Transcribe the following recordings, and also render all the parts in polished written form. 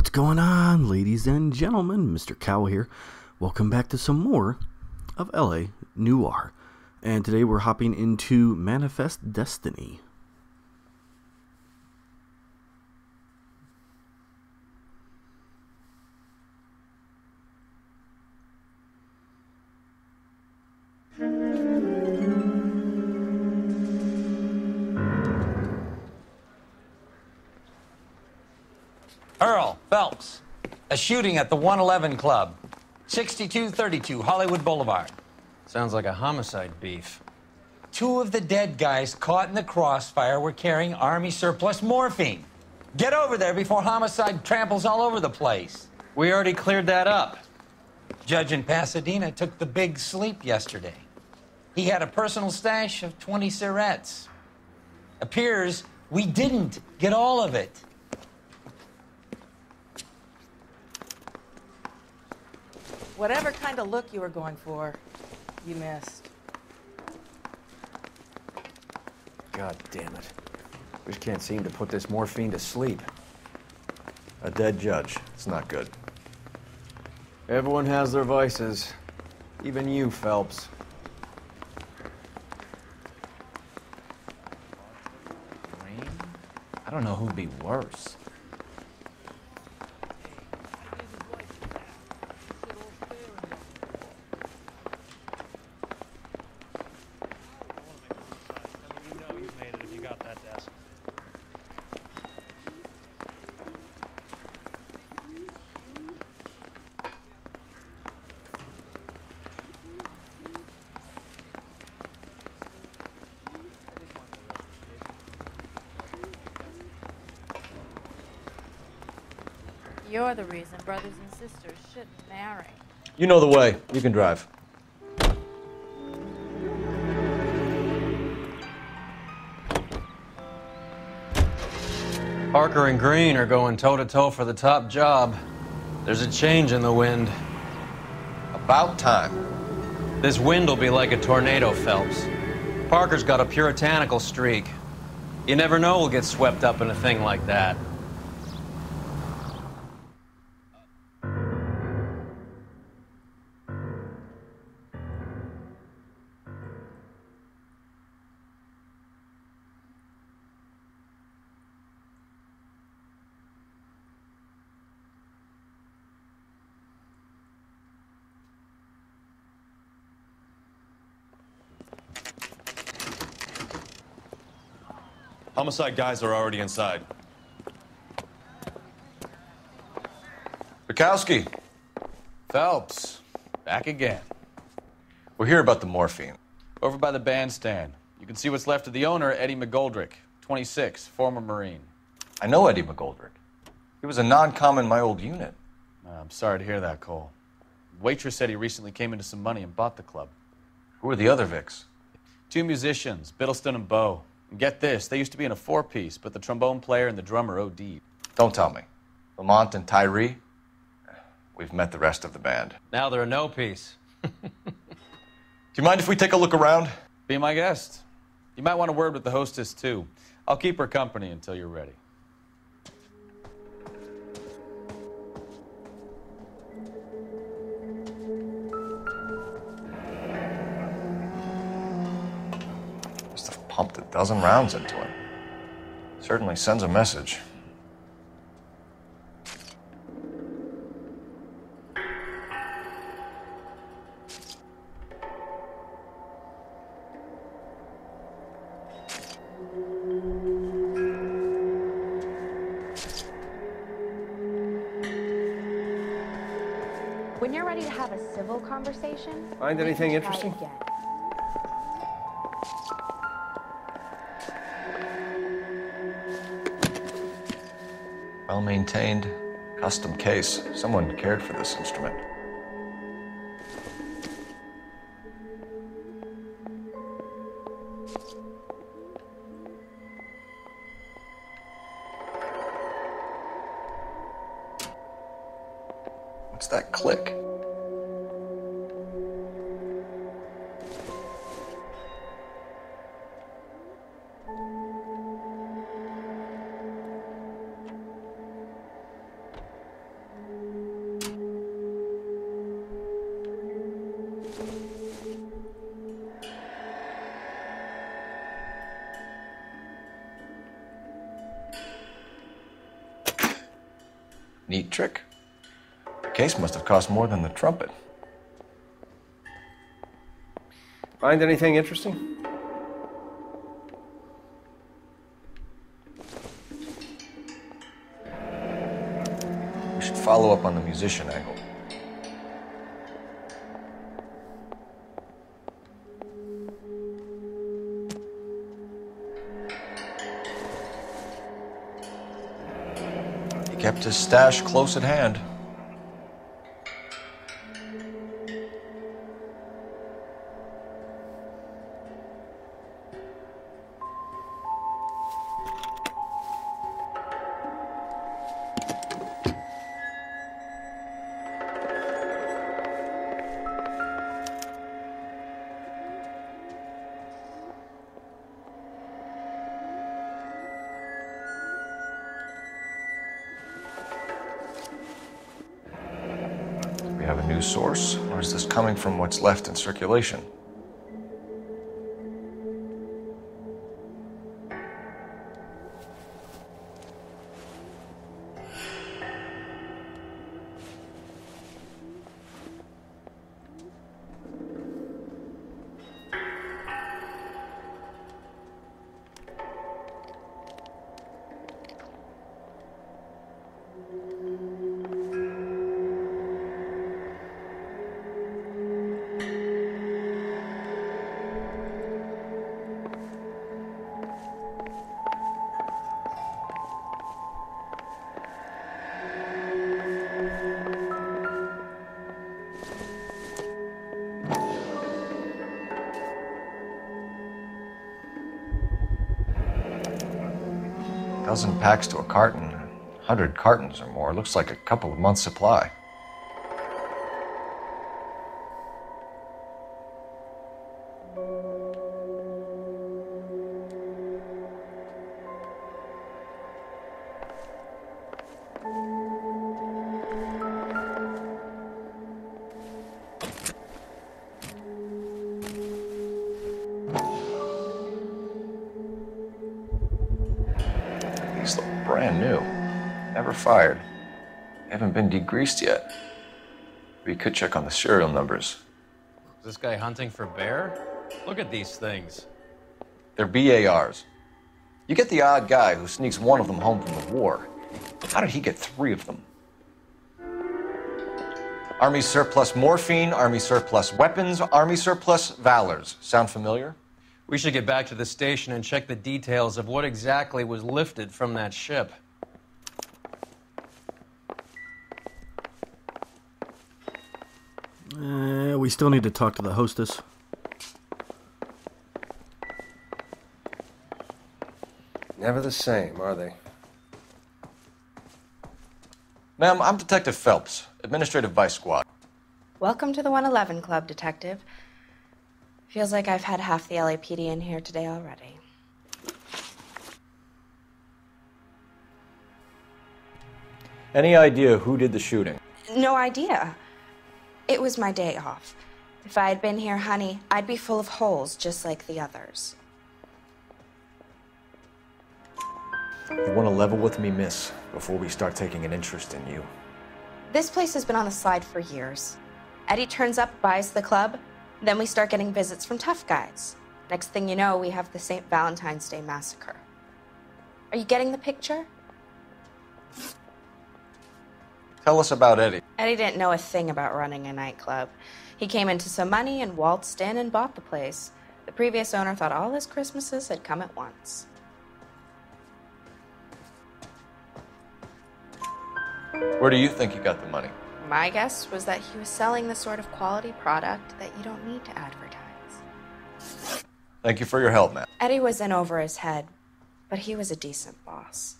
What's going on, ladies and gentlemen? Mr. Cow here. Welcome back to some more of L.A. Noire. And today we're hopping into Manifest Destiny. Earl, Phelps, a shooting at the 111 Club, 6232 Hollywood Boulevard. Sounds like a homicide beef. Two of the dead guys caught in the crossfire were carrying Army surplus morphine. Get over there before homicide tramples all over the place. We already cleared that up. Judge in Pasadena took the big sleep yesterday. He had a personal stash of 20 cigarettes. Appears we didn't get all of it. Whatever kind of look you were going for, you missed. God damn it. We just can't seem to put this morphine to sleep. A dead judge. It's not good. Everyone has their vices. Even you, Phelps. Rain? I don't know who'd be worse. You're the reason brothers and sisters shouldn't marry. You know the way. You can drive. Parker and Green are going toe-to-toe for the top job. There's a change in the wind. About time. This wind will be like a tornado, Phelps. Parker's got a puritanical streak. You never know we'll get swept up in a thing like that. Homicide guys are already inside. Bukowski. Phelps, back again. We're here about the morphine. Over by the bandstand. You can see what's left of the owner, Eddie McGoldrick, 26, former Marine. I know Eddie McGoldrick. He was a non-com in my old unit. I'm sorry to hear that, Cole. Waitress said he recently came into some money and bought the club. Who are the other Vics? Two musicians, Biddleston and Bo. And get this, they used to be in a four-piece, but the trombone player and the drummer OD'd. Don't tell me. Lamont and Tyree? We've met the rest of the band. Now they're a no-piece. Do you mind if we take a look around? Be my guest. You might want a word with the hostess, too. I'll keep her company until you're ready. Must have pumped a dozen rounds into him. Certainly sends a message. When you're ready to have a civil conversation, Find anything interesting? Again. Well-maintained, custom case. Someone cared for this instrument. What's that click? Neat trick. The case must have cost more than the trumpet. Find anything interesting? We should follow up on the musician angle. He kept his stash close at hand. Have a new source, or is this coming from what's left in circulation? Dozen packs to a carton, 100 cartons or more. Looks like a couple of months' supply. These look brand new. Never fired. Haven't been degreased yet. We could check on the serial numbers. Is this guy hunting for bear? Look at these things. They're BARs. You get the odd guy who sneaks one of them home from the war. How did he get 3 of them? Army surplus morphine, Army surplus weapons, Army surplus valors. Sound familiar? We should get back to the station and check the details of what exactly was lifted from that ship. We still need to talk to the hostess. Never the same, are they? Ma'am, I'm Detective Phelps, Administrative Vice Squad. Welcome to the 111 Club, Detective. Feels like I've had half the LAPD in here today already. Any idea who did the shooting? No idea. It was my day off. If I had been here, honey, I'd be full of holes just like the others. You want to level with me, miss, before we start taking an interest in you? This place has been on the slide for years. Eddie turns up, buys the club, then we start getting visits from tough guys. Next thing you know, we have the St. Valentine's Day massacre. Are you getting the picture? Tell us about Eddie. Eddie didn't know a thing about running a nightclub. He came into some money and waltzed in and bought the place. The previous owner thought all his Christmases had come at once. Where do you think he got the money? My guess was that he was selling the sort of quality product that you don't need to advertise. Thank you for your help, ma'am. Eddie was in over his head, but he was a decent boss.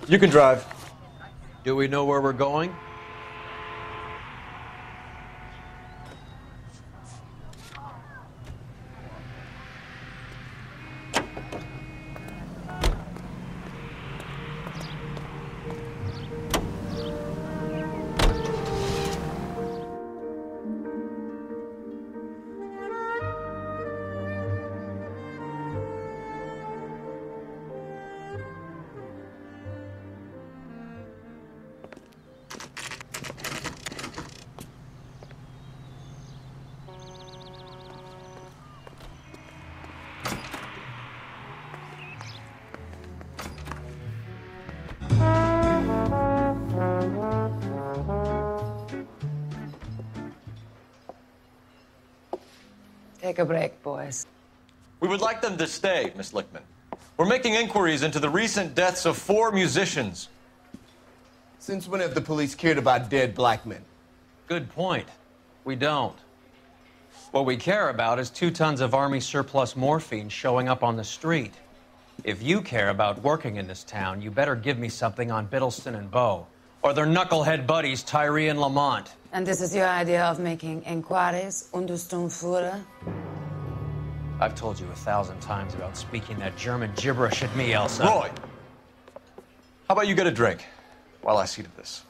You can drive. Do we know where we're going? Take a break, boys. We would like them to stay, Miss Lichtman. We're making inquiries into the recent deaths of 4 musicians. Since when have the police cared about dead black men? Good point. We don't. What we care about is 2 tons of Army surplus morphine showing up on the street. If you care about working in this town, you better give me something on Biddleston and Bow, or their knucklehead buddies Tyree and Lamont. And this is your idea of making inquiries, Untersturmführer? I've told you 1,000 times about speaking that German gibberish at me, Elsa. Roy! How about you get a drink while I see to this?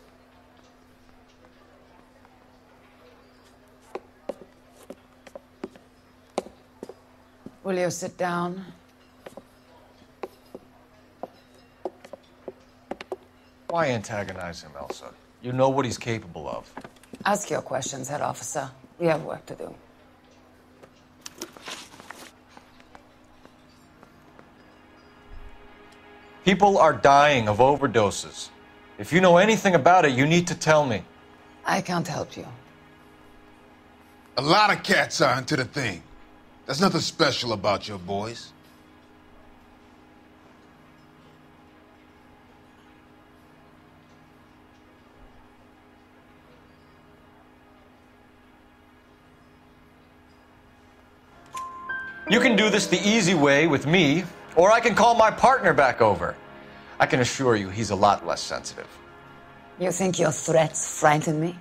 Will you sit down? Why antagonize him, Elsa? You know what he's capable of. Ask your questions, head officer. We have work to do. People are dying of overdoses. If you know anything about it, you need to tell me. I can't help you. A lot of cats are into the thing. There's nothing special about your boys. You can do this the easy way with me, or I can call my partner back over. I can assure you he's a lot less sensitive. You think your threats frighten me?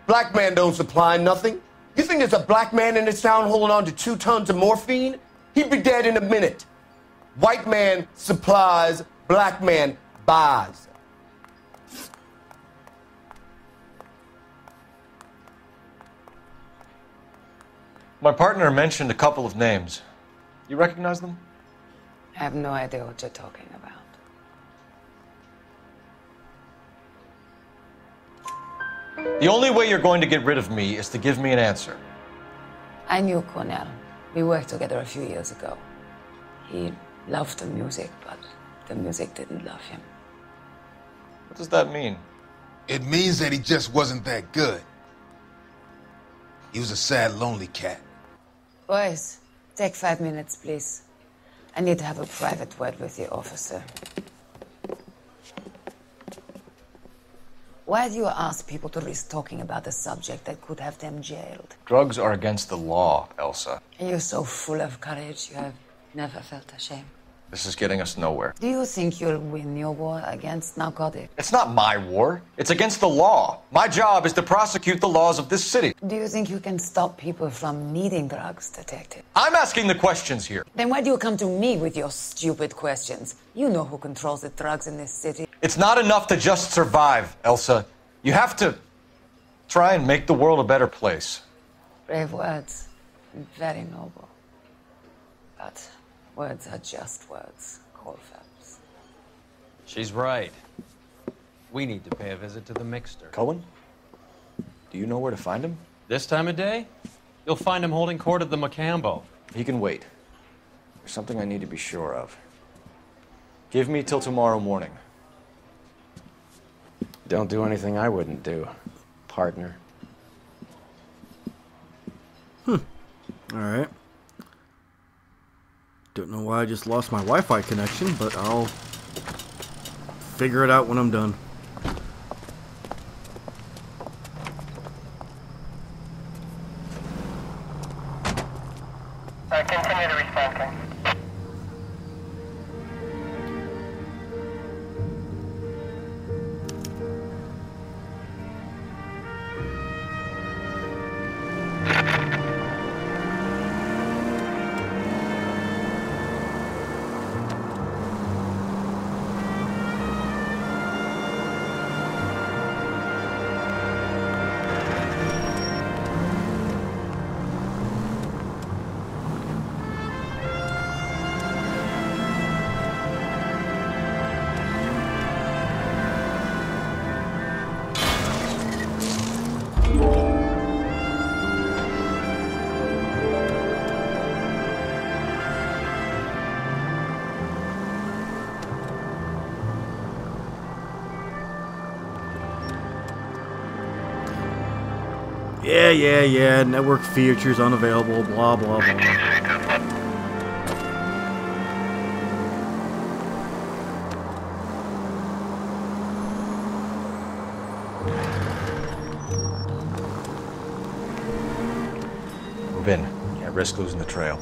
Black man don't supply nothing. You think there's a black man in this town holding on to 2 tons of morphine? He'd be dead in a minute. White man supplies, black man buys. My partner mentioned a couple of names. You recognize them? I have no idea what you're talking about. The only way you're going to get rid of me is to give me an answer. I knew Cornell. We worked together a few years ago. He loved the music, but the music didn't love him. What does that mean? It means that he just wasn't that good. He was a sad, lonely cat. Boys, take 5 minutes, please. I need to have a private word with you, officer. Why do you ask people to risk talking about a subject that could have them jailed? Drugs are against the law, Elsa. And you're so full of courage, you have never felt ashamed. This is getting us nowhere. Do you think you'll win your war against narcotics? It's not my war. It's against the law. My job is to prosecute the laws of this city. Do you think you can stop people from needing drugs, detective? I'm asking the questions here. Then why do you come to me with your stupid questions? You know who controls the drugs in this city. It's not enough to just survive, Elsa. You have to try and make the world a better place. Brave words. Very noble. But words are just words, Cole Phelps. She's right. We need to pay a visit to the Mixter. Cohen? Do you know where to find him? This time of day? You'll find him holding court at the Macambo. He can wait. There's something I need to be sure of. Give me till tomorrow morning. Don't do anything I wouldn't do, partner. Alright. Don't know why I just lost my Wi-Fi connection, but I'll figure it out when I'm done. Continue to respond, King. Yeah, network features unavailable, blah, blah, blah. Move in. Can't risk losing the trail.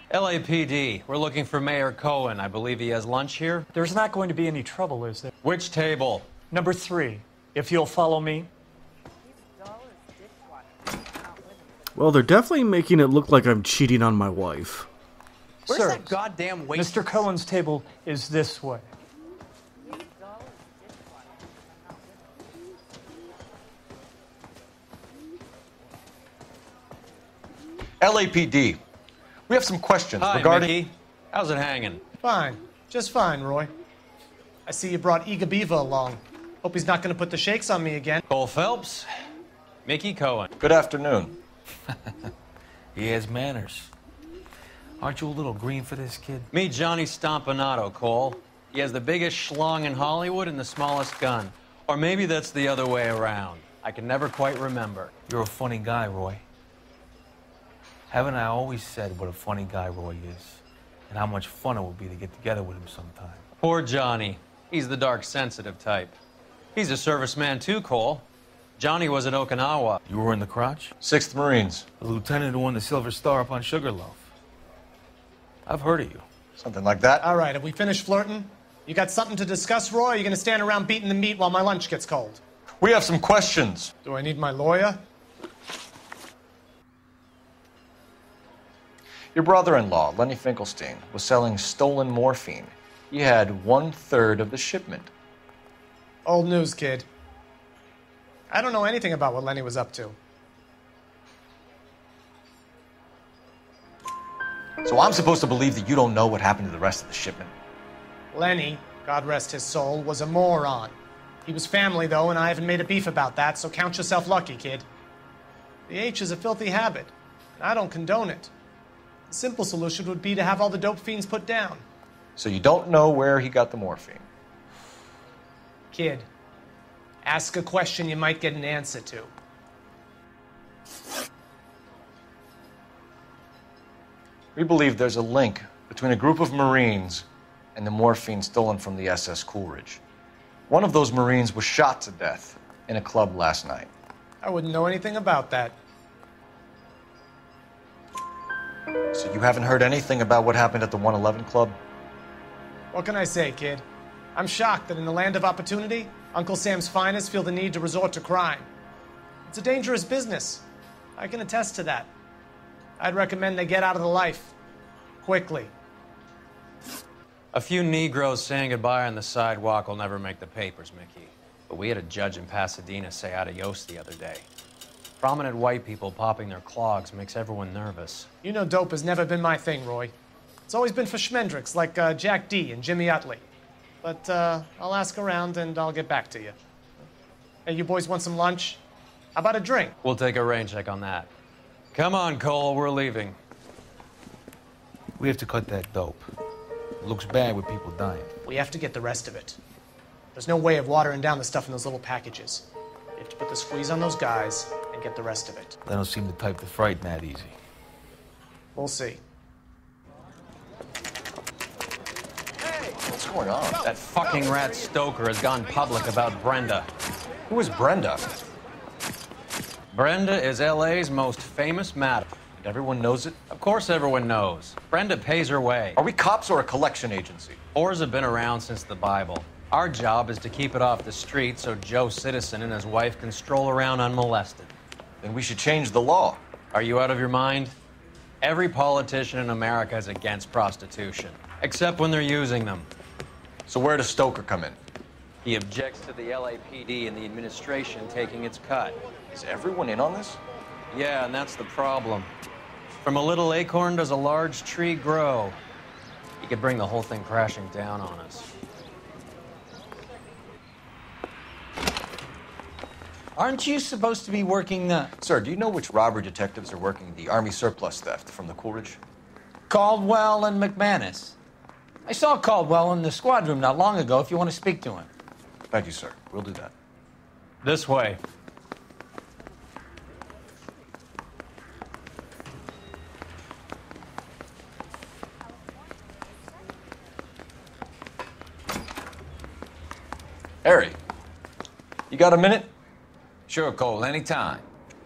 LAPD, we're looking for Mayor Cohen. I believe he has lunch here. There's not going to be any trouble, is there? Which table? Number 3, if you'll follow me. Well, they're definitely making it look like I'm cheating on my wife. Where's Sir, that goddamn waste? Mr. Cohen's table is this way. LAPD. We have some questions Hi, regarding... Mickey. How's it hanging? Fine. Just fine, Roy. I see you brought Iga Beaver along. Hope he's not going to put the shakes on me again. Cole Phelps, Mickey Cohen. Good afternoon. He has manners. Aren't you a little green for this kid? Meet Johnny Stompanato, Cole. He has the biggest schlong in Hollywood and the smallest gun. Or maybe that's the other way around. I can never quite remember. You're a funny guy, Roy. Haven't I always said what a funny guy Roy is? And how much fun it would be to get together with him sometime? Poor Johnny. He's the dark, sensitive type. He's a serviceman too, Cole. Johnny was at Okinawa. You were in the crotch? 6th Marines. The lieutenant who won the Silver Star up on Sugarloaf. I've heard of you. Something like that. All right, have we finished flirting? You got something to discuss, Roy? Or are you going to stand around beating the meat while my lunch gets cold? We have some questions. Do I need my lawyer? Your brother-in-law, Lenny Finkelstein, was selling stolen morphine. He had 1/3 of the shipment. Old news, kid. I don't know anything about what Lenny was up to. So I'm supposed to believe that you don't know what happened to the rest of the shipment? Lenny, God rest his soul, was a moron. He was family, though, and I haven't made a beef about that, so count yourself lucky, kid. The H is a filthy habit, and I don't condone it. The simple solution would be to have all the dope fiends put down. So you don't know where he got the morphine? Kid, ask a question you might get an answer to. We believe there's a link between a group of Marines and the morphine stolen from the SS Coolidge. One of those Marines was shot to death in a club last night. I wouldn't know anything about that. So you haven't heard anything about what happened at the 111 Club? What can I say, kid? I'm shocked that in the land of opportunity, Uncle Sam's finest feel the need to resort to crime. It's a dangerous business. I can attest to that. I'd recommend they get out of the life. Quickly. A few Negroes saying goodbye on the sidewalk will never make the papers, Mickey. But we had a judge in Pasadena say adios the other day. Prominent white people popping their clogs makes everyone nervous. You know dope has never been my thing, Roy. It's always been for schmendricks like Jack D and Jimmy Utley. But I'll ask around and I'll get back to you. Hey, you boys want some lunch? How about a drink? We'll take a rain check on that. Come on, Cole, we're leaving. We have to cut that dope. It looks bad with people dying. We have to get the rest of it. There's no way of watering down the stuff in those little packages. You have to put the squeeze on those guys and get the rest of it. They don't seem the type to frighten that easy. We'll see. What's going on? That fucking rat Stoker has gone public about Brenda. Who is Brenda? Brenda is L.A.'s most famous madam. And everyone knows it? Of course everyone knows. Brenda pays her way. Are we cops or a collection agency? Whores have been around since the Bible. Our job is to keep it off the street so Joe Citizen and his wife can stroll around unmolested. Then we should change the law. Are you out of your mind? Every politician in America is against prostitution, except when they're using them. So where does Stoker come in? He objects to the LAPD and the administration taking its cut. Is everyone in on this? Yeah, and that's the problem. From a little acorn does a large tree grow. He could bring the whole thing crashing down on us. Aren't you supposed to be working the... Sir, do you know which robbery detectives are working the Army surplus theft from the Coolidge? Caldwell and McManus. I saw Caldwell in the squad room not long ago if you want to speak to him. Thank you, sir. We'll do that. This way. Harry, you got a minute? Sure, Cole, anytime.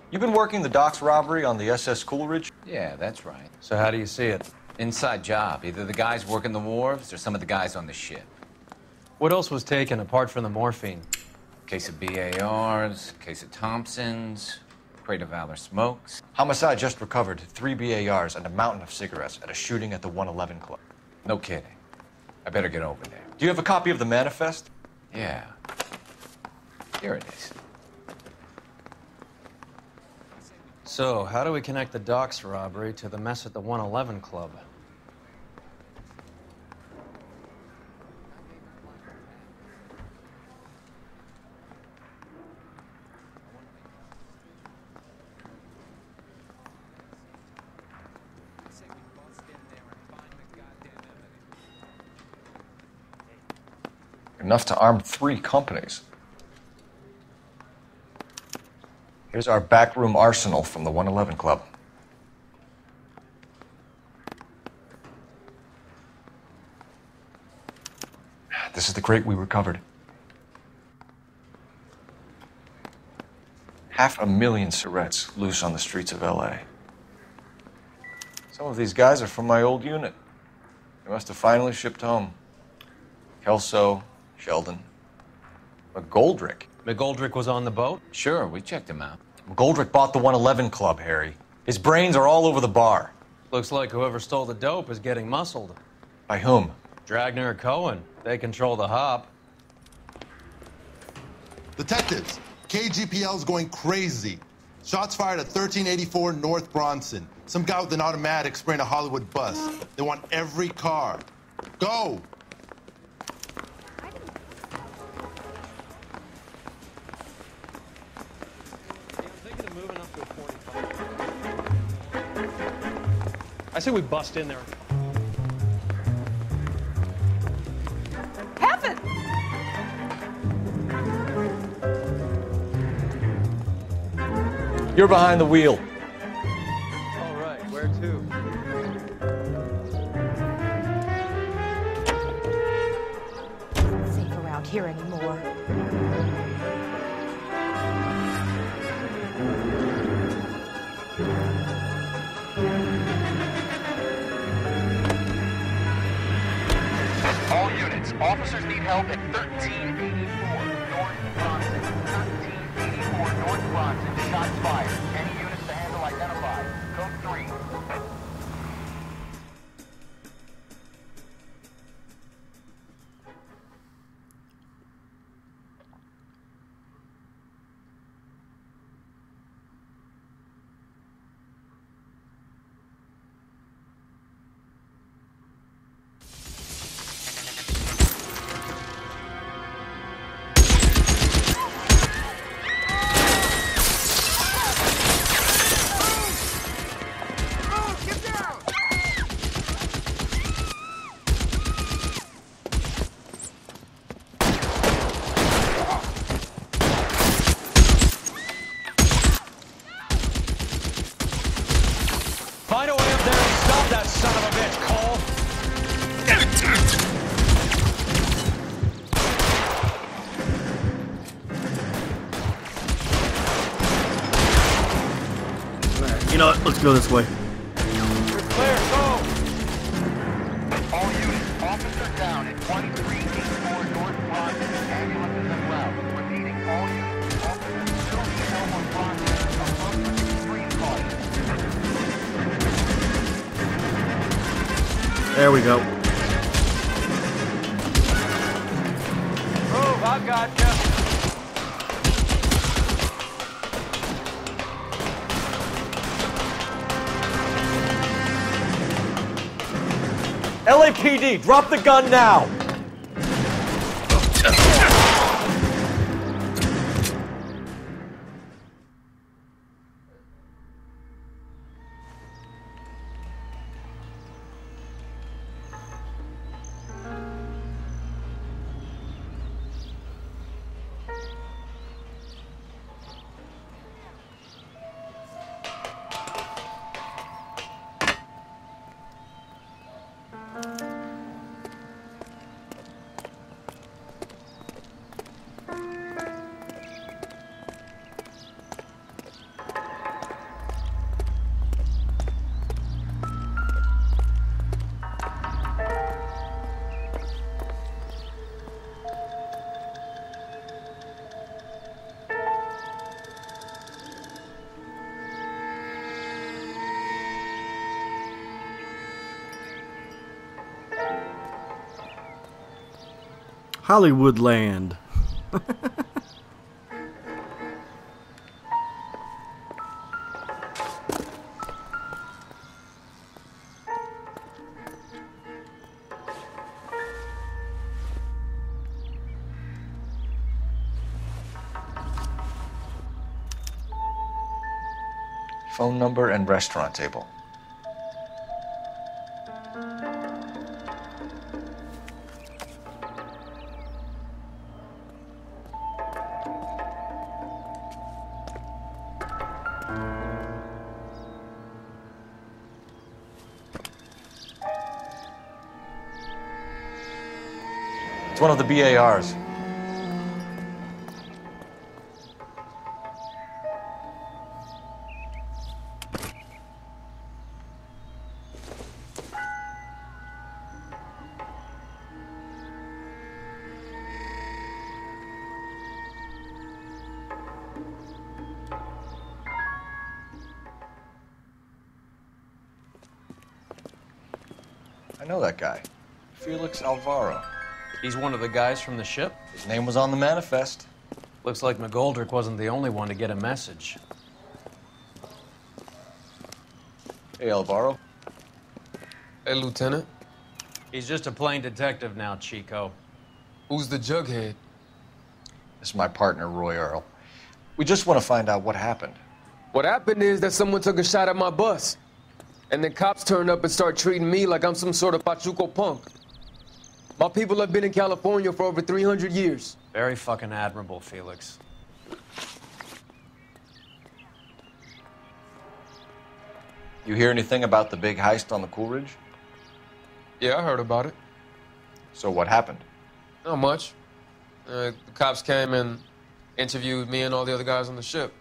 You've been working the docks robbery on the SS Coolidge? Yeah, that's right. So how do you see it? Inside job. Either the guys working the wharves or some of the guys on the ship. What else was taken apart from the morphine? Case of BARs, case of Thompsons, crate of Valor smokes. Homicide just recovered 3 BARs and a mountain of cigarettes at a shooting at the 111 Club. No kidding. I better get over there. Do you have a copy of the manifest? Yeah. Here it is. So, how do we connect the docks robbery to the mess at the 111 Club? Enough to arm 3 companies. Here's our backroom arsenal from the 111 Club. This is the crate we recovered. 500,000 cigarettes loose on the streets of L.A. Some of these guys are from my old unit. They must have finally shipped home. Kelso, Sheldon, McGoldrick. McGoldrick was on the boat? Sure, we checked him out. McGoldrick bought the 111 Club, Harry. His brains are all over the bar. Looks like whoever stole the dope is getting muscled. By whom? Dragner or Cohen. They control the hop. Detectives, KGPL's going crazy. Shots fired at 1384 North Bronson. Some guy with an automatic spraying a Hollywood bus. They want every car. Go! I say we bust in there. Heaven! You're behind the wheel. All right, where to? Safe around here anymore. All units, Police, officers need help at 1384 North Bronson. 1384 North Bronson. Shots fired. Any units to handle identified. Code 3. Find a way up there and stop that son of a bitch, Cole. You know what? Let's go this way. You're clear, go! All units, officer down at 1384 North Bronson. Ambulance is en route. Repeating, all units, officers still need help on Bronson. Approach with extreme caution. There we go. Move, I gotcha. LAPD, drop the gun now! Hollywood land. Phone number and restaurant table. It's one of the BARs. I know that guy. Felix Alvaro. He's one of the guys from the ship? His name was on the manifest. Looks like McGoldrick wasn't the only one to get a message. Hey, Alvaro. Hey, Lieutenant. He's just a plain detective now, Chico. Who's the jughead? This is my partner, Roy Earl. We just want to find out what happened. What happened is that someone took a shot at my bus. And then cops turned up and start treating me like I'm some sort of Pachuco punk. My people have been in California for over 300 years. Very fucking admirable, Felix. You hear anything about the big heist on the Coolidge? Yeah, I heard about it. So what happened? Not much. The cops came and interviewed me and all the other guys on the ship.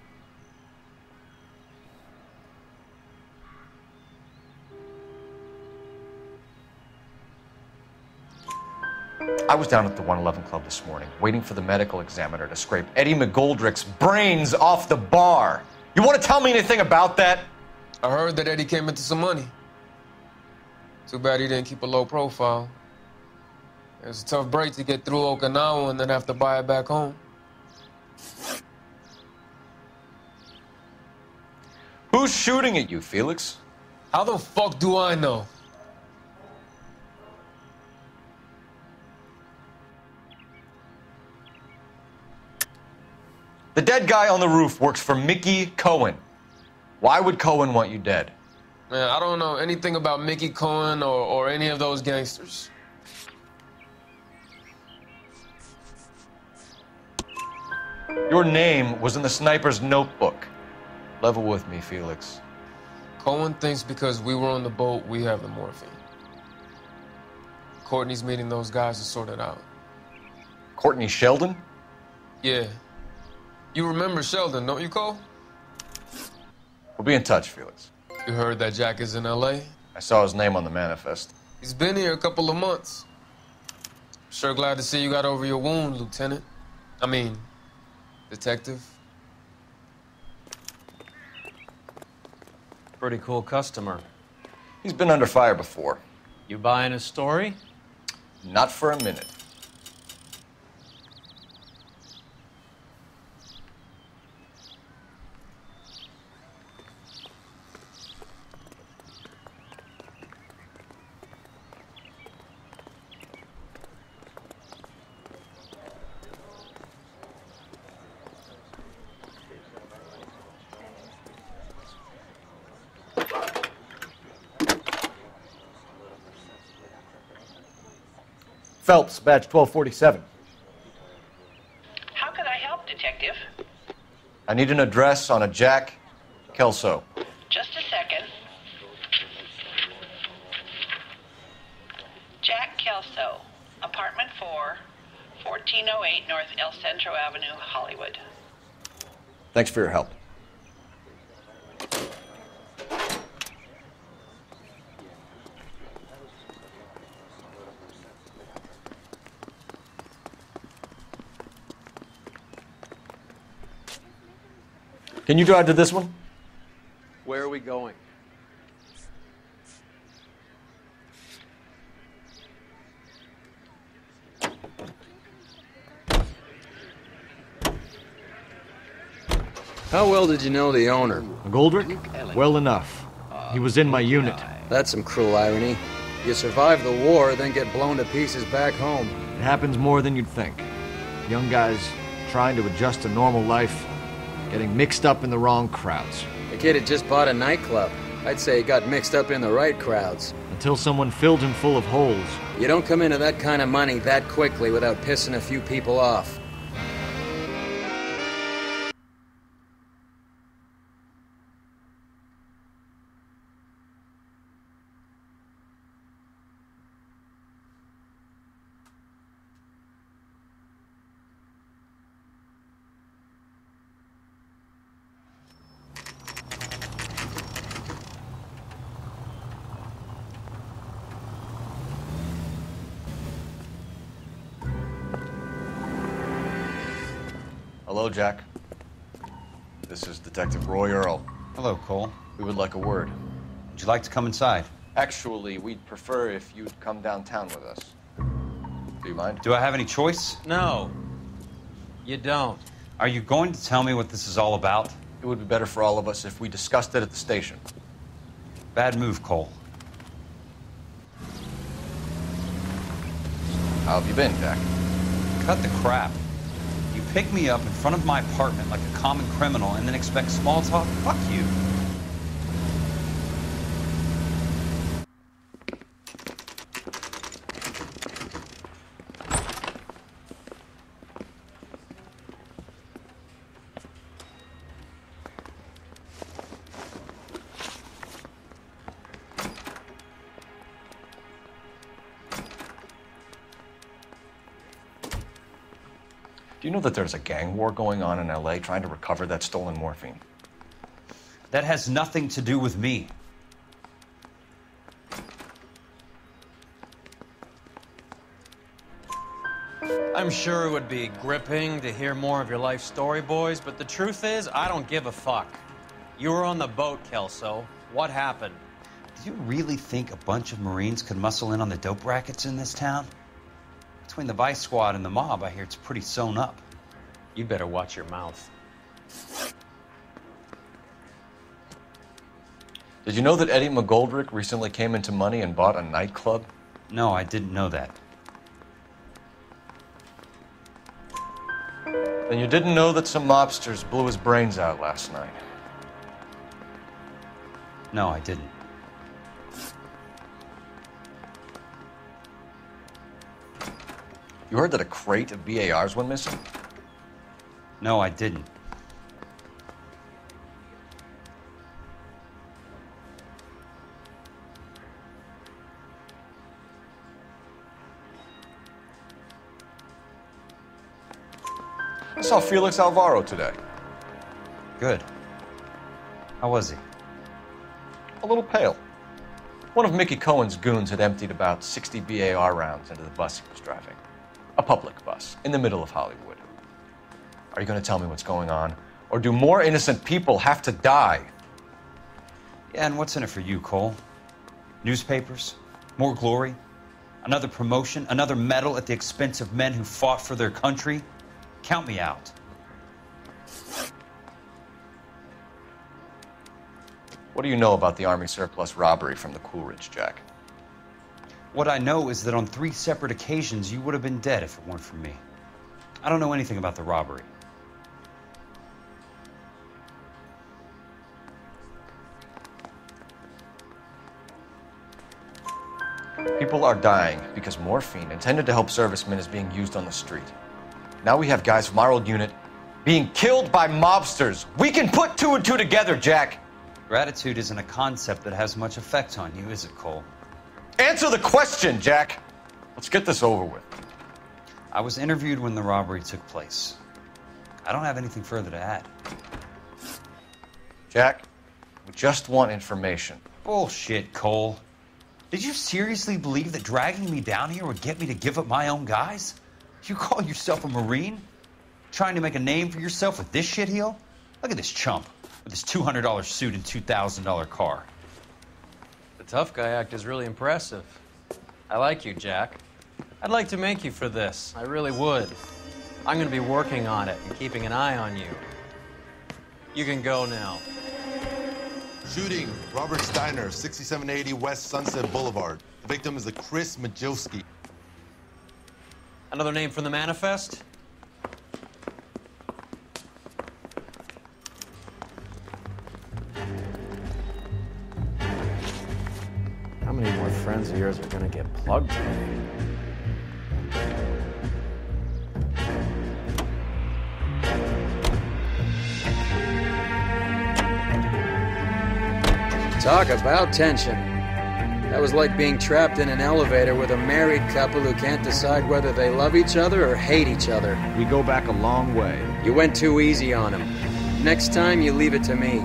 I was down at the 111 Club this morning, waiting for the medical examiner to scrape Eddie McGoldrick's brains off the bar. You want to tell me anything about that? I heard that Eddie came into some money. Too bad he didn't keep a low profile. It was a tough break to get through Okinawa and then have to buy it back home. Who's shooting at you, Felix? How the fuck do I know? The dead guy on the roof works for Mickey Cohen. Why would Cohen want you dead? Man, I don't know anything about Mickey Cohen or any of those gangsters. Your name was in the sniper's notebook. Level with me, Felix. Cohen thinks because we were on the boat, we have the morphine. Courtney's meeting those guys to sort it out. Courtney Sheldon? Yeah. You remember Sheldon, don't you, Cole? We'll be in touch, Felix. You heard that Jack is in L.A.? I saw his name on the manifest. He's been here a couple of months. Sure glad to see you got over your wound, Lieutenant. I mean, Detective. Pretty cool customer. He's been under fire before. You buying his story? Not for a minute. Phelps, badge 1247. How can I help, Detective? I need an address on a Jack Kelso. Just a second. Jack Kelso, apartment 4, 1408 North El Centro Avenue, Hollywood. Thanks for your help. Can you drive to this one? Where are we going? How well did you know the owner? McGoldrick? Well enough. He was in my unit. That's some cruel irony. You survive the war, then get blown to pieces back home. It happens more than you'd think. Young guys trying to adjust to normal life, getting mixed up in the wrong crowds. The kid had just bought a nightclub. I'd say he got mixed up in the right crowds. Until someone filled him full of holes. You don't come into that kind of money that quickly without pissing a few people off. Hello, Jack. This is Detective Roy Earl. Hello, Cole. We would like a word. Would you like to come inside? Actually, we'd prefer if you'd come downtown with us. Do you mind? Do I have any choice? No. You don't. Are you going to tell me what this is all about? It would be better for all of us if we discussed it at the station. Bad move, Cole. How have you been, Jack? Cut the crap. You pick me up in front of my apartment like a common criminal and then expect small talk? Fuck you. Do you know that there's a gang war going on in L.A. trying to recover that stolen morphine? That has nothing to do with me. I'm sure it would be gripping to hear more of your life story, boys, but the truth is, I don't give a fuck. You were on the boat, Kelso. What happened? Do you really think a bunch of Marines could muscle in on the dope rackets in this town? Between the Vice Squad and the mob, I hear it's pretty sewn up. You better watch your mouth. Did you know that Eddie McGoldrick recently came into money and bought a nightclub? No, I didn't know that. Then you didn't know that some mobsters blew his brains out last night? No, I didn't. You heard that a crate of BARs went missing? No, I didn't. I saw Felix Alvaro today. Good. How was he? A little pale. One of Mickey Cohen's goons had emptied about 60 BAR rounds into the bus he was driving. A public bus, in the middle of Hollywood. Are you going to tell me what's going on? Or do more innocent people have to die? Yeah, and what's in it for you, Cole? Newspapers? More glory? Another promotion? Another medal at the expense of men who fought for their country? Count me out. What do you know about the Army surplus robbery from the Coolidge, Jack? What I know is that on 3 separate occasions, you would have been dead if it weren't for me. I don't know anything about the robbery. People are dying because morphine intended to help servicemen is being used on the street. Now we have guys from our old unit being killed by mobsters. We can put 2 and 2 together, Jack. Gratitude isn't a concept that has much effect on you, is it, Cole? Answer the question, Jack. Let's get this over with. I was interviewed when the robbery took place. I don't have anything further to add. Jack, we just want information. Bullshit, Cole. Did you seriously believe that dragging me down here would get me to give up my own guys? You call yourself a Marine? Trying to make a name for yourself with this shitheel? Look at this chump with his $200 suit and $2,000 car. The tough guy act is really impressive. I like you, Jack. I'd like to make you for this. I really would. I'm going to be working on it and keeping an eye on you. You can go now. Shooting, Robert Steiner, 6780 West Sunset Boulevard. The victim is a Chris Majowski. Another name from the manifest? How many more friends of yours are gonna get plugged today? Talk about tension. That was like being trapped in an elevator with a married couple who can't decide whether they love each other or hate each other. We go back a long way. You went too easy on him. Next time, you leave it to me.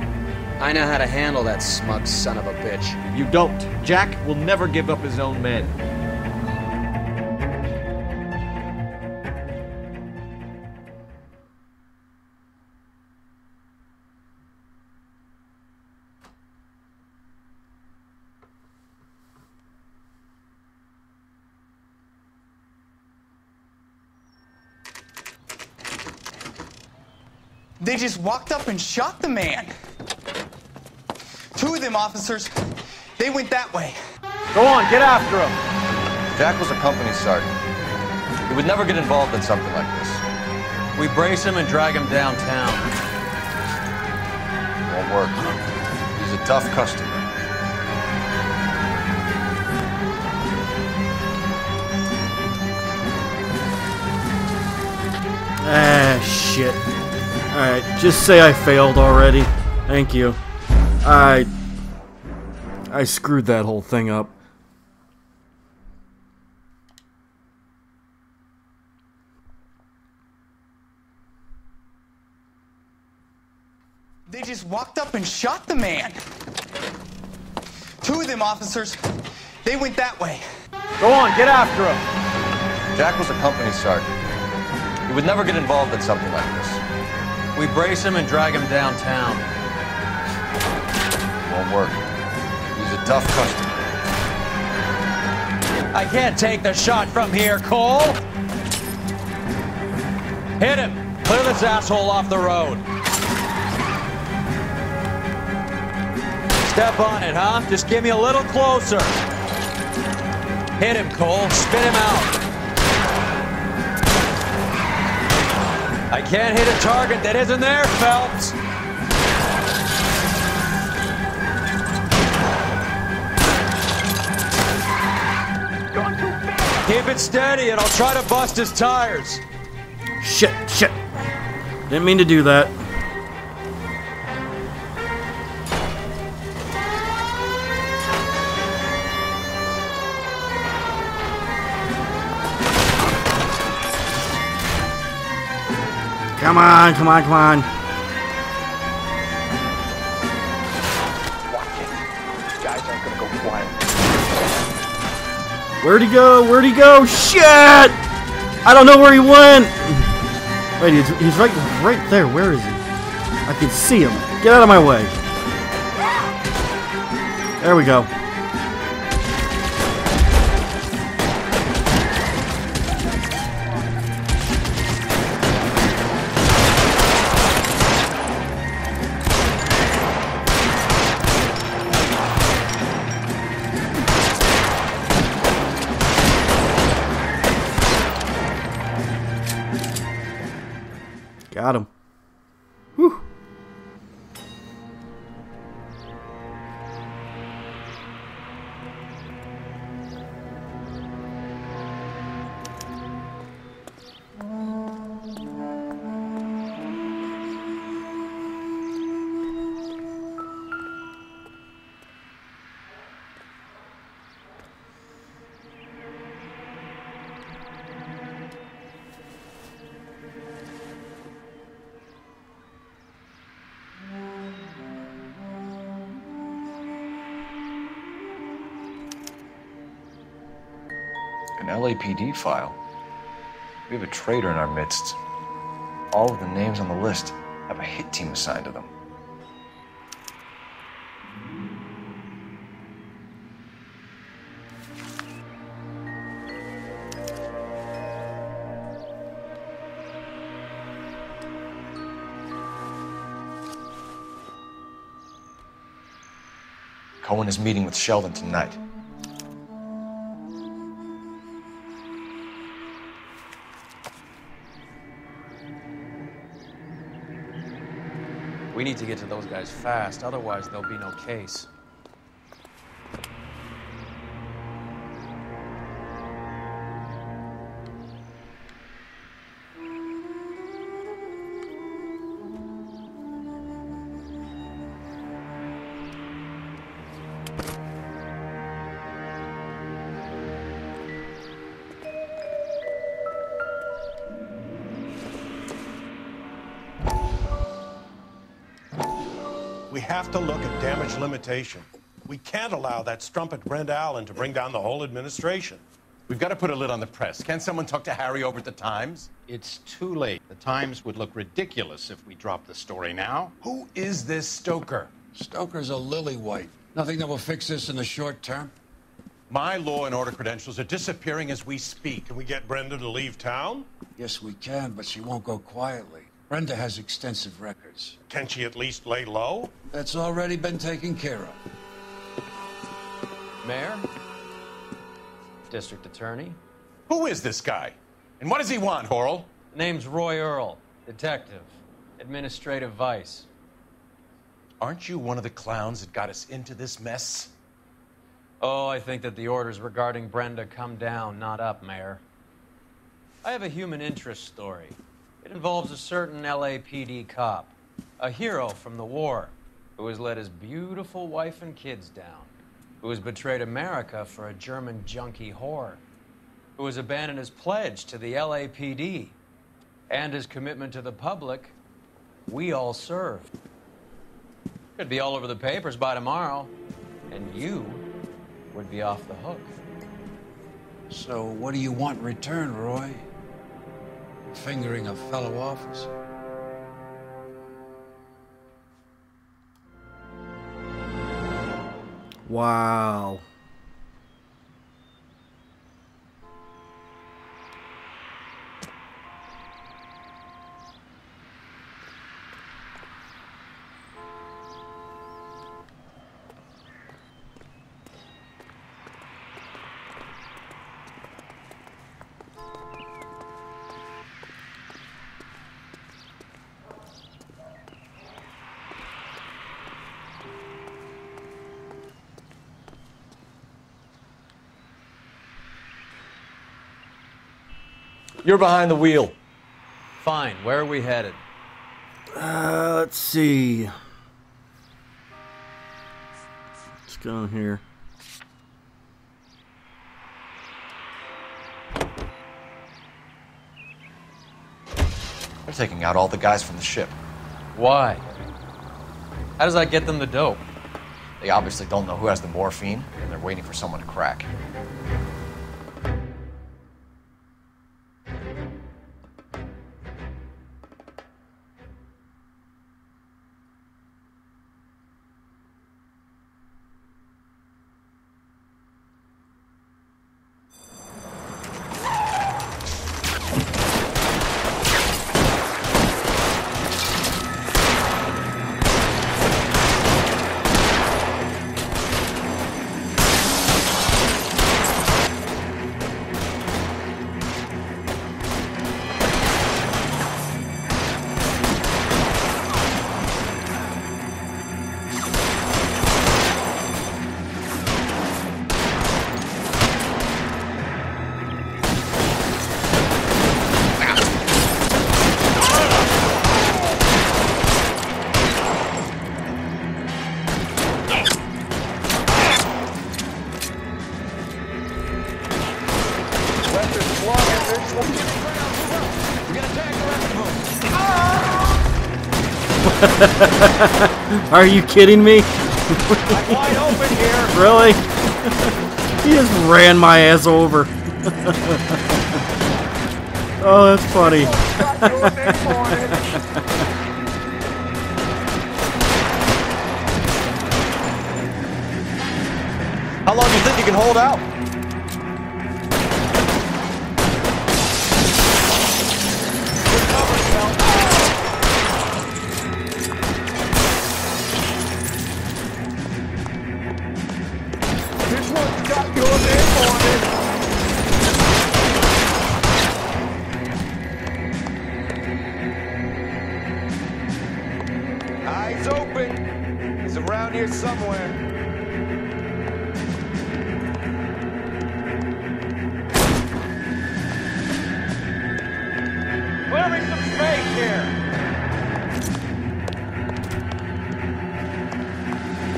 I know how to handle that smug son of a bitch. You don't. Jack will never give up his own men. They just walked up and shot the man. 2 of them officers, they went that way. Go on, get after him. Jack was a company sergeant. He would never get involved in something like this. We brace him and drag him downtown. Won't work. He's a tough customer. Ah, shit. Alright, just say I failed already. Thank you. I screwed that whole thing up. They just walked up and shot the man. 2 of them officers, they went that way. Go on, get after him. Jack was a company sergeant. He would never get involved in something like this. We brace him and drag him downtown. Won't work. He's a tough customer. I can't take the shot from here, Cole! Hit him! Clear this asshole off the road. Step on it, huh? Just get me a little closer. Hit him, Cole. Spin him out. I can't hit a target that isn't there, Phelps. Keep it steady and I'll try to bust his tires. Shit. Didn't mean to do that. Come on. Guys aren't gonna go quiet. Where'd he go? Shit! I don't know where he went! Wait, he's right there. Where is he? I can see him. Get out of my way. There we go. Got him. Whew. An LAPD file. We have a traitor in our midst. All of the names on the list have a hit team assigned to them. Cohen is meeting with Sheldon tonight. We need to get to those guys fast, otherwise there'll be no case. We have to look at damage limitation. We can't allow that strumpet Brent Allen to bring down the whole administration. We've got to put a lid on the press. Can't someone talk to Harry over at the Times? It's too late. The Times would look ridiculous if we dropped the story now. Who is this Stoker? Stoker's a lillywhite. Nothing that will fix this in the short term. My law and order credentials are disappearing as we speak. Can we get Brenda to leave town? Yes, we can, but she won't go quietly. Brenda has extensive records. Can she at least lay low? That's already been taken care of. Mayor? District Attorney? Who is this guy? And what does he want, Horrell? The name's Roy Earl, detective, administrative vice. Aren't you one of the clowns that got us into this mess? Oh, I think that the orders regarding Brenda come down, not up, Mayor. I have a human interest story. It involves a certain LAPD cop, a hero from the war, who has let his beautiful wife and kids down, who has betrayed America for a German junkie whore, who has abandoned his pledge to the LAPD and his commitment to the public we all served. Could be all over the papers by tomorrow, and you would be off the hook. So what do you want in return, Roy? Fingering a fellow officer? Wow. You're behind the wheel. Fine. Where are we headed? Let's see. Let's go in here. They're taking out all the guys from the ship. Why? How does that get them the dope? They obviously don't know who has the morphine, and they're waiting for someone to crack. Are you kidding me? I'm wide open here. Really? He just ran my ass over. Oh, that's funny. How long do you think you can hold out? This one's got your name on it. Eyes open. He's around here somewhere. Clear me some space here.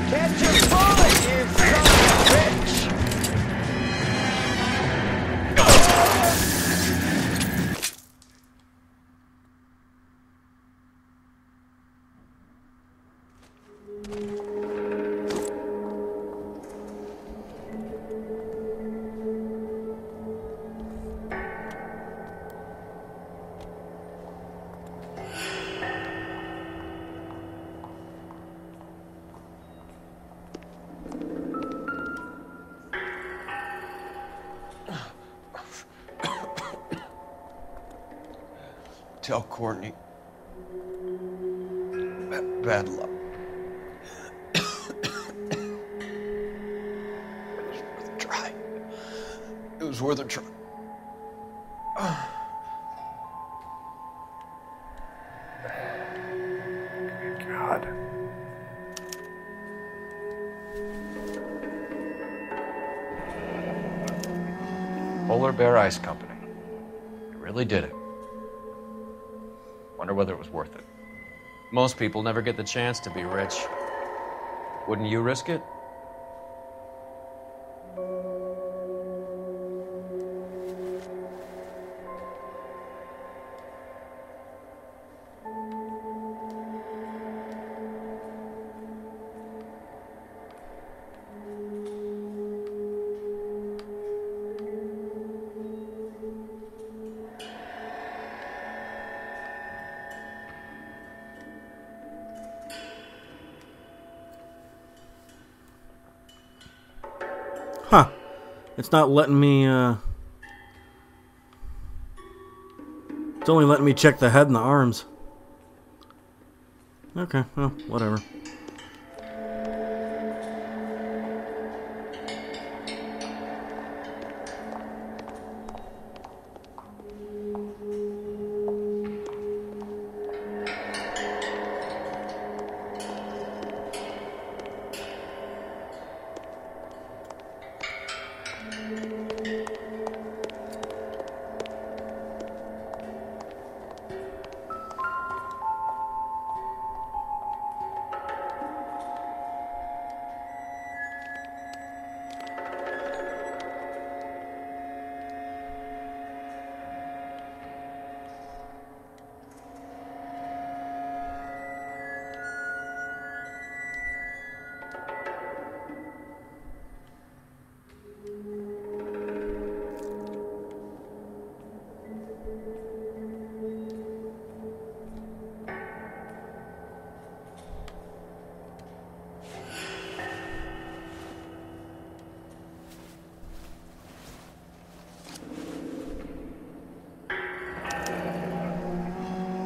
Catch your bullet, you son of a bitch! Tell Courtney. Bad luck. It was worth a try. It was worth a try. God. Polar Bear Ice Company. You really did it. Wonder whether it was worth it. Most people never get the chance to be rich. Wouldn't you risk it? It's not letting me, It's only letting me check the head and the arms. Okay, well, whatever.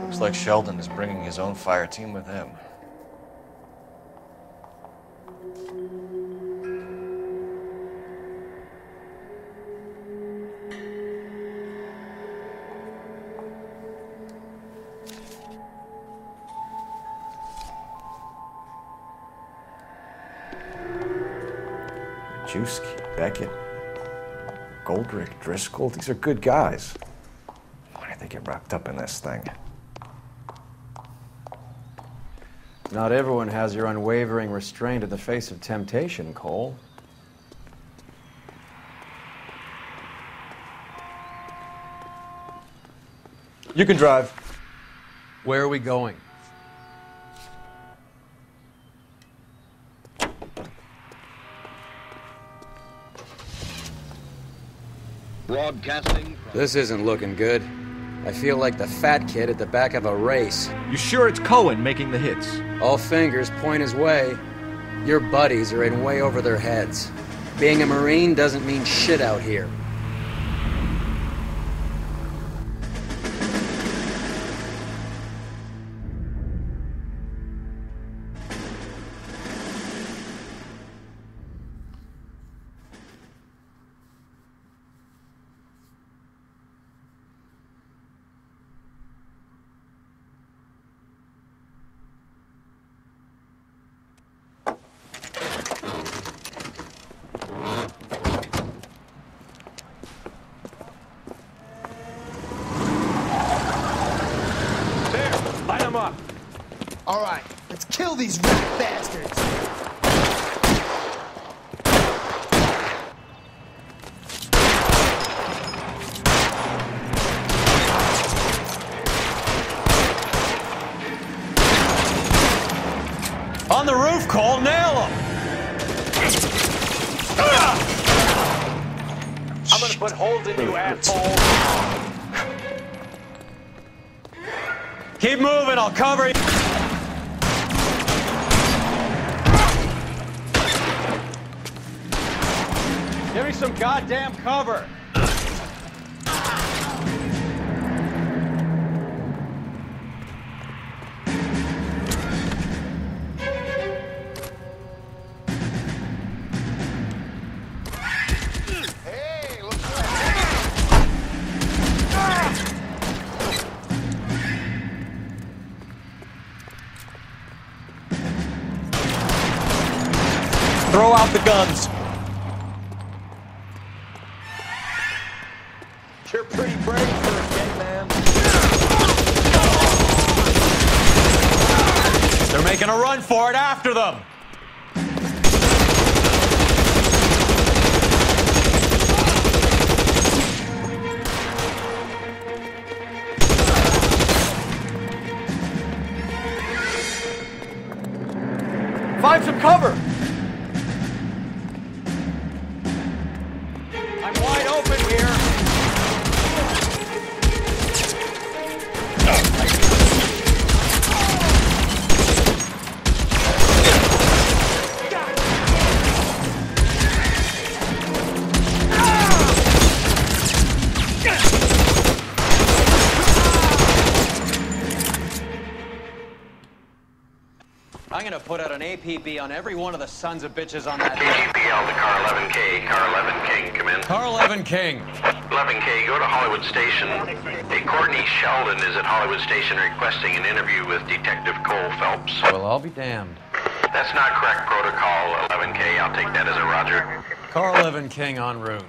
Looks like Sheldon is bringing his own fire team with him. Majewski, Beckett, Goldrick, Driscoll, these are good guys. Why did they get wrapped up in this thing? Not everyone has your unwavering restraint in the face of temptation, Cole. You can drive. Where are we going? Broadcasting. This isn't looking good. I feel like the fat kid at the back of a race. You sure it's Cohen making the hits? All fingers point his way. Your buddies are in way over their heads. Being a Marine doesn't mean shit out here. All right, let's kill these rat bastards. On the roof, Cole, nail him! I'm gonna put holes in you, asshole. Keep moving, I'll cover you. Give me some goddamn cover. Throw out the guns. You're pretty brave for a dead man. They're making a run for it, after them. Find some cover! I'm wide open here. put out an APB on every one of the sons of bitches on that. KGPL to car 11K. Car 11 King, come in. Car 11 King. 11K, go to Hollywood Station. Hey, Courtney Sheldon is at Hollywood Station requesting an interview with Detective Cole Phelps. Well, I'll be damned. That's not correct protocol, 11K. I'll take that as a roger. Car 11 King en route.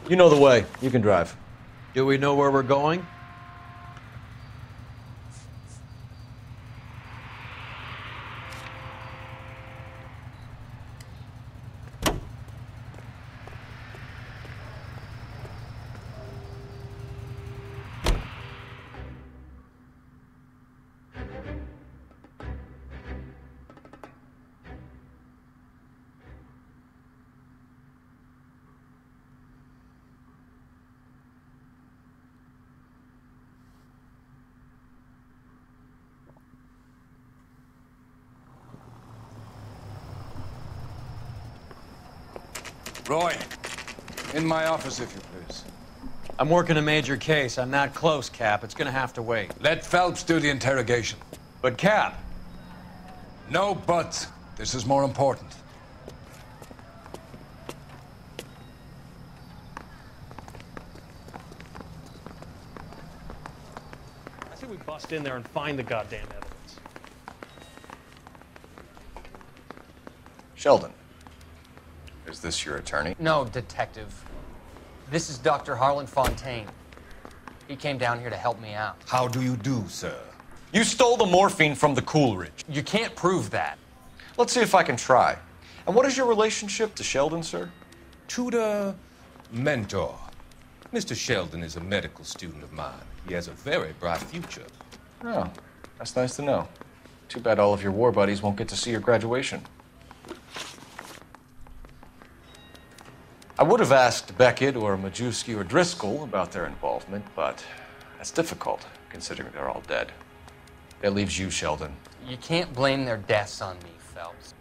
You know the way. You can drive. Do we know where we're going? Roy, in my office, if you please. I'm working a major case. I'm not close, Cap. It's gonna have to wait. Let Phelps do the interrogation. But, Cap. No buts. This is more important. I say we bust in there and find the goddamn evidence. Sheldon. Is this your attorney? No, detective. This is Dr. Harlan Fontaine. He came down here to help me out. How do you do, sir? You stole the morphine from the Coolidge. You can't prove that. Let's see if I can try. And what is your relationship to Sheldon, sir? Tutor, mentor. Mr. Sheldon is a medical student of mine. He has a very bright future. Oh, that's nice to know. Too bad all of your war buddies won't get to see your graduation. I would have asked Beckett or Majewski or Driscoll about their involvement, but that's difficult, considering they're all dead. That leaves you, Sheldon. You can't blame their deaths on me, Phelps.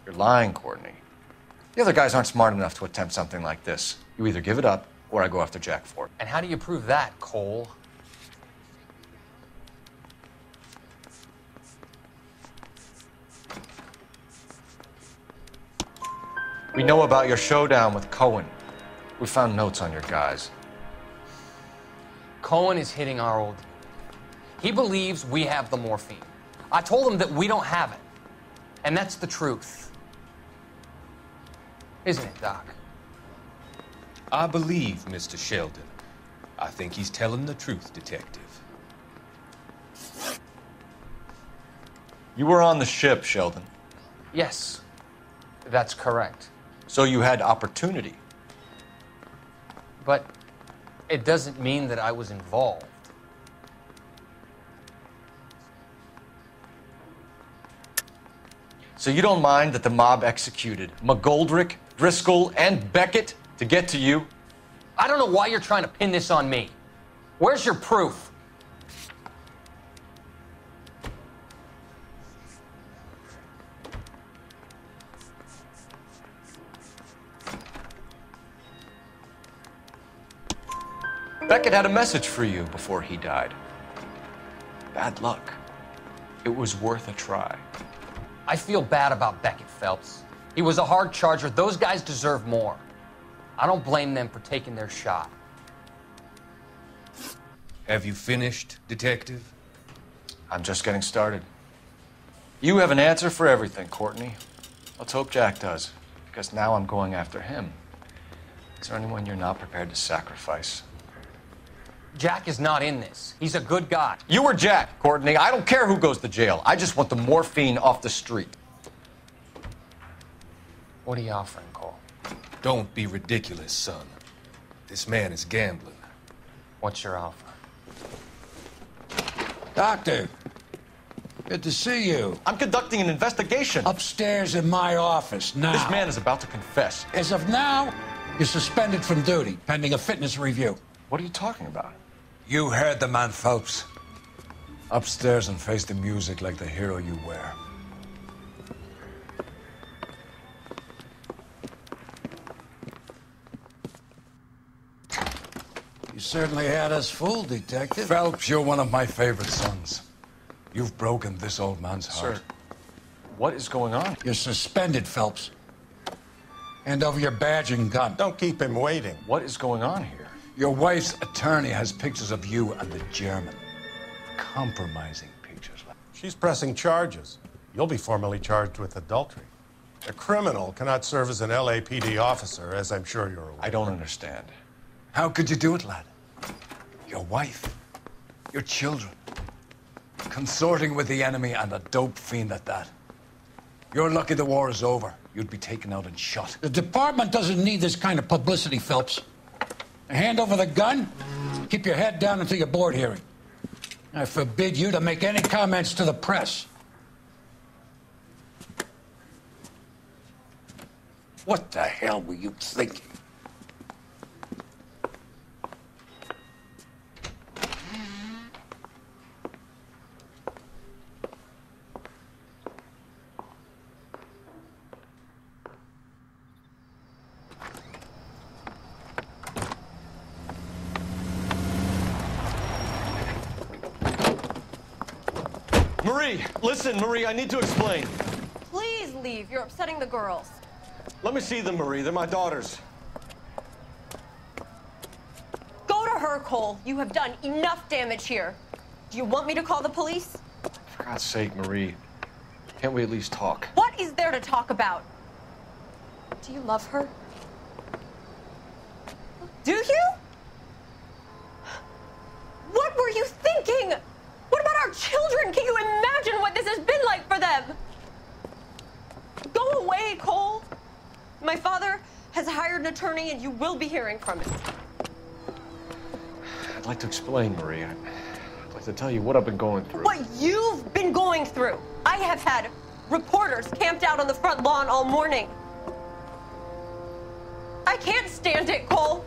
You're lying, Courtney. The other guys aren't smart enough to attempt something like this. You either give it up, or I go after Jack for it. And how do you prove that, Cole? We know about your showdown with Cohen. We found notes on your guys. Cohen is hitting our old. He believes we have the morphine. I told him that we don't have it. And that's the truth. Isn't it, Doc? I believe Mr. Sheldon. I think he's telling the truth, Detective. You were on the ship, Sheldon. Yes, that's correct. So you had opportunity. But it doesn't mean that I was involved. So you don't mind that the mob executed McGoldrick, Driscoll, and Beckett to get to you? I don't know why you're trying to pin this on me. Where's your proof? Beckett had a message for you before he died. Bad luck. It was worth a try. I feel bad about Beckett, Phelps. He was a hard charger. Those guys deserve more. I don't blame them for taking their shot. Have you finished, Detective? I'm just getting started. You have an answer for everything, Courtney. Let's hope Jack does, because now I'm going after him. Is there anyone you're not prepared to sacrifice? Jack is not in this. He's a good guy. You were Jack, Courtney. I don't care who goes to jail. I just want the morphine off the street. What are you offering, Cole? Don't be ridiculous, son. This man is gambling. What's your offer? Doctor, good to see you. I'm conducting an investigation. Upstairs in my office now. This man is about to confess. As of now, you're suspended from duty, pending a fitness review. What are you talking about? You heard the man, Phelps. Upstairs and face the music like the hero you were. You certainly had us fooled, Detective. Phelps, you're one of my favorite sons. You've broken this old man's heart. Sir, what is going on? You're suspended, Phelps. Hand over your badge and gun. Don't keep him waiting. What is going on here? Your wife's attorney has pictures of you and the German. Compromising pictures. She's pressing charges. You'll be formally charged with adultery. A criminal cannot serve as an LAPD officer, as I'm sure you're aware. I don't understand. How could you do it, lad? Your wife, your children, consorting with the enemy and a dope fiend at that. You're lucky the war is over. You'd be taken out and shot. The department doesn't need this kind of publicity, Phelps. Hand over the gun, keep your head down until your board hearing. I forbid you to make any comments to the press. What the hell were you thinking? Marie, listen, Marie, I need to explain. Please leave. You're upsetting the girls. Let me see them, Marie. They're my daughters. Go to her, Cole. You have done enough damage here. Do you want me to call the police? For God's sake, Marie. Can't we at least talk? What is there to talk about? Do you love her? Do you? What were you thinking? What about our children? Can you imagine what this has been like for them? Go away, Cole. My father has hired an attorney and you will be hearing from him. I'd like to explain, Marie. I'd like to tell you what I've been going through. What you've been going through. I have had reporters camped out on the front lawn all morning. I can't stand it, Cole.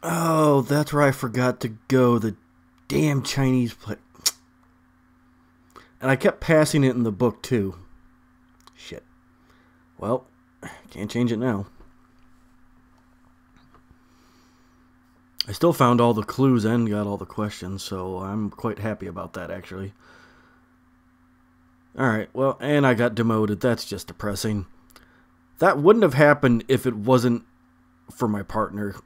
Oh, that's where I forgot to go. The damn Chinese place. And I kept passing it in the book, too. Shit. Well, can't change it now. I still found all the clues and got all the questions, so I'm quite happy about that, actually. Alright, well, and I got demoted. That's just depressing. That wouldn't have happened if it wasn't for my partner.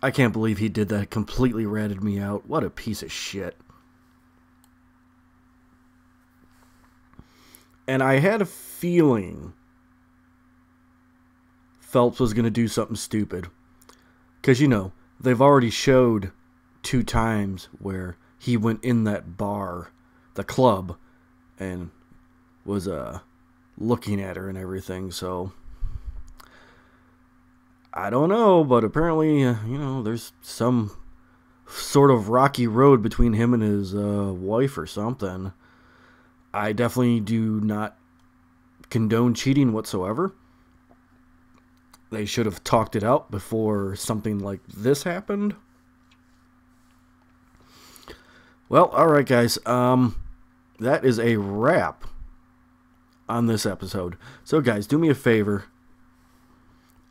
I can't believe he did that. It completely ratted me out. What a piece of shit. And I had a feeling Phelps was going to do something stupid. Because, you know, they've already showed 2 times where he went in that bar, the club, and was looking at her and everything, so I don't know, but apparently, you know, there's some sort of rocky road between him and his wife or something. I definitely do not condone cheating whatsoever. They should have talked it out before something like this happened. Well, alright guys, that is a wrap on this episode. So guys, do me a favor.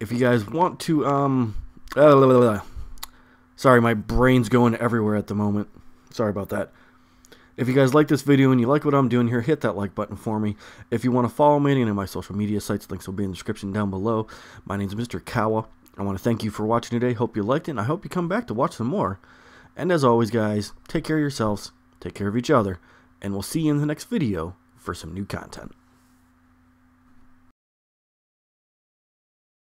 If you guys want to, sorry, my brain's going everywhere at the moment. Sorry about that. If you guys like this video and you like what I'm doing here, hit that like button for me. If you want to follow me on any of my social media sites, links will be in the description down below. My name's Mr. Kawa. I want to thank you for watching today. Hope you liked it, and I hope you come back to watch some more. And as always, guys, take care of yourselves, take care of each other, and we'll see you in the next video for some new content.